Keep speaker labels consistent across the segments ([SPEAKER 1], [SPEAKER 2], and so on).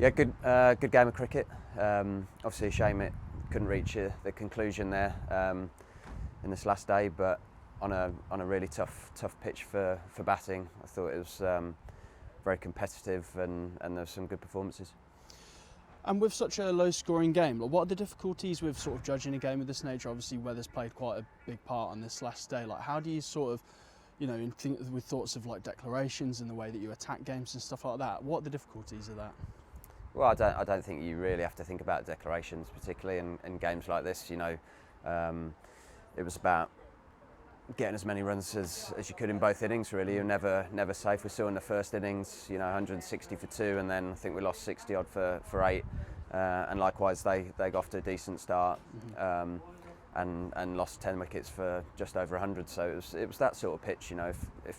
[SPEAKER 1] Yeah, good game of cricket. Obviously a shame it couldn't reach the conclusion there in this last day, but on a really tough pitch for batting. I thought it was very competitive and there were some good performances.
[SPEAKER 2] And with such a low-scoring game, what are the difficulties with sort of judging a game of this nature? Obviously, weather's played quite a big part on this last day. Like, how do you sort of, with thoughts of like declarations and the way that you attack games and stuff like that? What are the difficulties of that?
[SPEAKER 1] Well, I don't think you really have to think about declarations, particularly in games like this. It was about getting as many runs as you could in both innings. Really, you're never safe. We saw in the first innings, 160 for 2, and then I think we lost 60 odd for 8. And likewise, they got off to a decent start and lost 10 wickets for just over 100. So it was that sort of pitch. If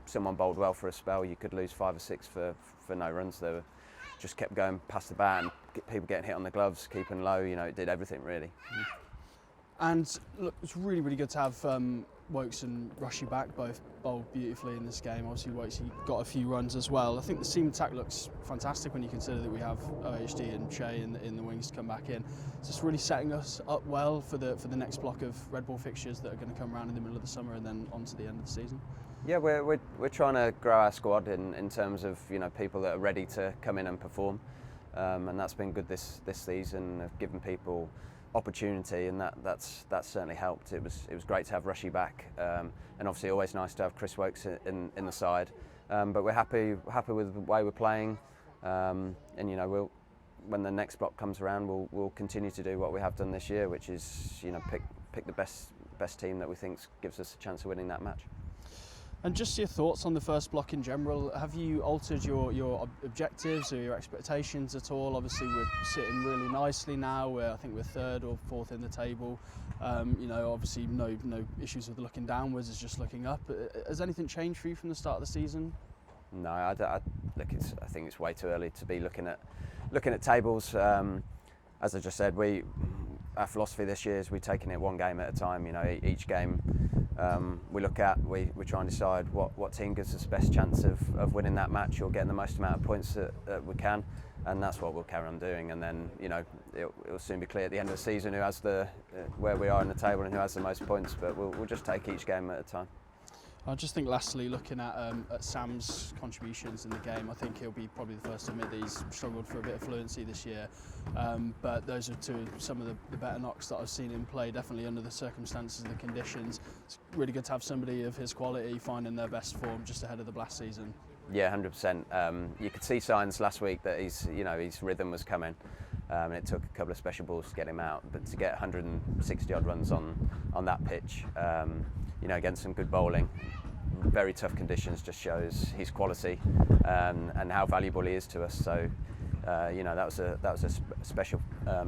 [SPEAKER 1] someone bowled well for a spell, you could lose 5 or 6 for no runs. They just kept going past the bat and people getting hit on the gloves, keeping low. It did everything really.
[SPEAKER 2] And look, it's really, really good to have Wokes and Rushy back, both bowled beautifully in this game. Obviously, Wokes got a few runs as well. I think the seam attack looks fantastic when you consider that we have OHD and Shea in the wings to come back in. It's just really setting us up well for the next block of red ball fixtures that are going to come around in the middle of the summer and then on to the end of the season. Yeah,
[SPEAKER 1] we're trying to grow our squad in terms of people that are ready to come in and perform, and that's been good this season. Of giving people opportunity, and that's certainly helped. It was great to have Rushy back, and obviously always nice to have Chris Wokes in the side. But we're happy with the way we're playing, and when the next block comes around, we'll continue to do what we have done this year, which is pick the best team that we think gives us a chance of winning that match.
[SPEAKER 2] And just your thoughts on the first block in general. Have you altered your objectives or your expectations at all? Obviously, we're sitting really nicely now. I think we're 3rd or 4th in the table. Obviously, no issues with looking downwards. It's just looking up. Has anything changed for you from the start of the season?
[SPEAKER 1] No, I think it's way too early to be looking at tables. As I just said, our philosophy this year is we're taking it one game at a time. Each game we look at, we try and decide what team gives us the best chance of winning that match or getting the most amount of points that we can, and that's what we'll carry on doing. And then it'll soon be clear at the end of the season who has where we are in the table and who has the most points. But we'll just take each game at a time.
[SPEAKER 2] I just think lastly, looking at Sam's contributions in the game, I think he'll be probably the first to admit that he's struggled for a bit of fluency this year. But those are some of the better knocks that I've seen him play, definitely under the circumstances and the conditions. It's really good to have somebody of his quality finding their best form just ahead of the Blast season.
[SPEAKER 1] Yeah, 100%. You could see signs last week that his rhythm was coming. And it took a couple of special balls to get him out, but to get 160 odd runs on that pitch, against some good bowling, very tough conditions, just shows his quality and how valuable he is to us. So that was a special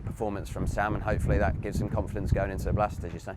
[SPEAKER 1] performance from Sam, and hopefully that gives him confidence going into the Blast, as you say.